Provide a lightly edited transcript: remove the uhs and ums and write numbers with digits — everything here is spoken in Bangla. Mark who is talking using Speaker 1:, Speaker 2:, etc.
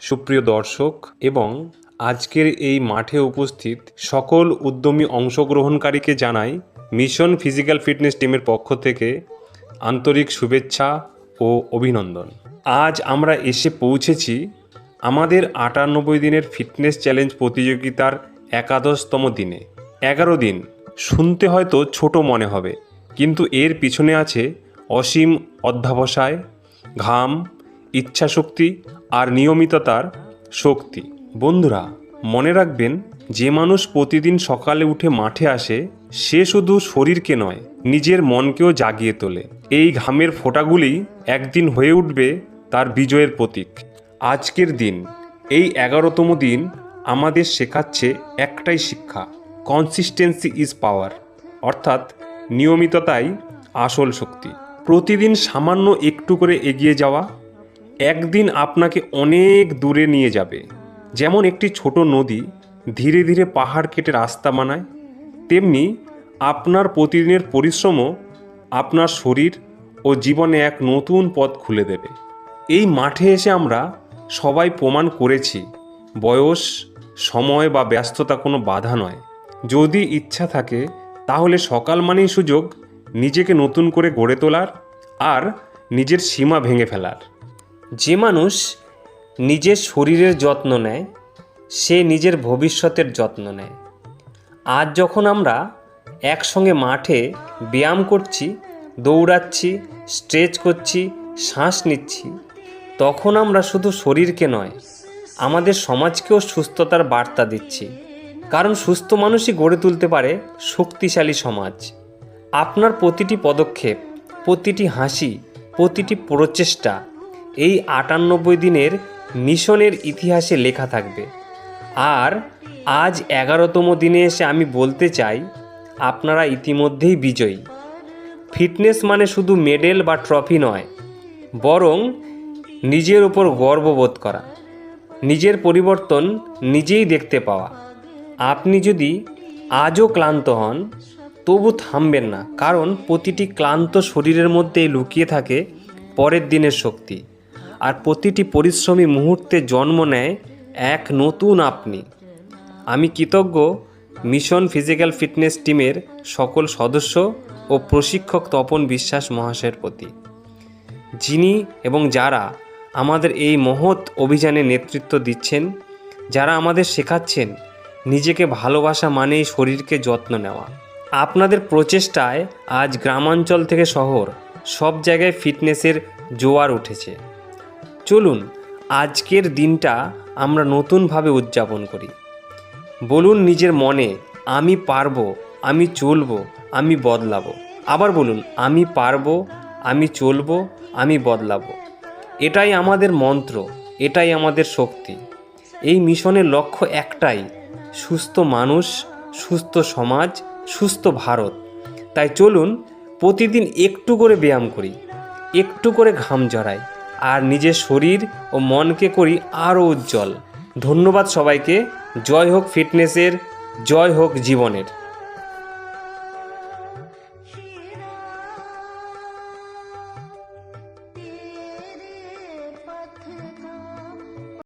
Speaker 1: সুপ্রিয় দর্শক এবং আজকের এই মাঠে উপস্থিত সকল উদ্যমী অংশগ্রহণকারীকে জানাই মিশন ফিজিক্যাল ফিটনেস টিমের পক্ষ থেকে আন্তরিক শুভেচ্ছা ও অভিনন্দন। আজ আমরা এসে পৌঁছেছি আমাদের 98 দিনের ফিটনেস চ্যালেঞ্জ প্রতিযোগিতার 11তম দিনে। 11 দিন শুনতে হয়তো ছোট মনে হবে, কিন্তু এর পিছনে আছে অসীম অধ্যবসায়, ঘাম, ইচ্ছাশক্তি আর নিয়মিততার শক্তি। বন্ধুরা, মনে রাখবেন, যে মানুষ প্রতিদিন সকালে উঠে মাঠে আসে সে শুধু শরীরকে নয়, নিজের মনকেও জাগিয়ে তোলে। এই ঘামের ফোঁটাগুলি একদিন হয়ে উঠবে তার বিজয়ের প্রতীক। আজকের দিন, এই 11তম দিন আমাদের শেখাচ্ছে একটাই শিক্ষা: কনসিস্টেন্সি ইজ পাওয়ার, অর্থাৎ নিয়মিততাই আসল শক্তি। প্রতিদিন সামান্য একটু করে এগিয়ে যাওয়া একদিন আপনাকে অনেক দূরে নিয়ে যাবে। যেমন একটি ছোট নদী ধীরে ধীরে পাহাড় কেটে রাস্তা বানায়, তেমনি আপনার প্রতিদিনের পরিশ্রমও আপনার শরীর ও জীবনে এক নতুন পথ খুলে দেবে। এই মাঠে এসে আমরা সবাই প্রমাণ করেছি বয়স, সময় বা ব্যস্ততা কোনো বাধা নয়। যদি ইচ্ছা থাকে তাহলে সকাল মানেই সুযোগ নিজেকে নতুন করে গড়ে তোলার আর নিজের সীমা ভেঙে ফেলার।
Speaker 2: যে মানুষ নিজের শরীরের যত্ন নেয় সে নিজের ভবিষ্যতের যত্ন নেয়। আজ যখন আমরা একসঙ্গে মাঠে ব্যায়াম করছি, দৌড়াচ্ছি, স্ট্রেচ করছি, শ্বাস নিচ্ছি, তখন আমরা শুধু শরীরকে নয়, আমাদের সমাজকেও সুস্থতার বার্তা দিচ্ছি। কারণ সুস্থ মানুষই গড়ে তুলতে পারে শক্তিশালী সমাজ। আপনার প্রতিটি পদক্ষেপ, প্রতিটি হাসি, প্রতিটি প্রচেষ্টা এই 98 দিনের মিশনের ইতিহাসে লেখা থাকবে। আর আজ 11তম দিনে এসে আমি বলতে চাই, আপনারা ইতিমধ্যেই বিজয়ী। ফিটনেস মানে শুধু মেডেল বা ট্রফি নয়, বরং নিজের উপর গর্ববোধ করা, নিজের পরিবর্তন নিজেই দেখতে পাওয়া। আপনি যদি আজও ক্লান্ত হন, তবু থামবেন না, কারণ প্রতিটি ক্লান্ত শরীরের মধ্যেই লুকিয়ে থাকে পরের দিনের শক্তি। আর প্রতিটি পরিশ্রমী মুহূর্তে জন্ম নেয় এক নতুন আপনি। আমি কৃতজ্ঞ মিশন ফিজিক্যাল ফিটনেস টিমের সকল সদস্য ও প্রশিক্ষক তপন বিশ্বাস মহাশয়ের প্রতি, যিনি এবং যারা আমাদের এই মহৎ অভিযানে নেতৃত্ব দিচ্ছেন, যারা আমাদের শেখাচ্ছেন নিজেকে ভালোবাসা মানেই শরীরকে যত্ন নেওয়া। আপনাদের প্রচেষ্টায় আজ গ্রামাঞ্চল থেকে শহর সব জায়গায় ফিটনেসের জোয়ার উঠেছে। চলুন আজকের দিনটা আমরা নতুনভাবে উদযাপন করি। বলুন নিজের মনে, আমি পারবো, আমি চলবো, আমি বদলাবো। আবার বলুন, আমি পারবো, আমি চলবো, আমি বদলাবো। এটাই আমাদের মন্ত্র, এটাই আমাদের শক্তি। এই মিশনের লক্ষ্য একটাই: সুস্থ মানুষ, সুস্থ সমাজ, সুস্থ ভারত। তাই চলুন প্রতিদিন একটু করে ব্যায়াম করি, একটু করে ঘাম ঝরাই, আর নিজের শরীর ও মনকে করি আরও উজ্জ্বল। ধন্যবাদ সবাইকে। জয় হোক ফিটনেসের, জয় হোক জীবনের।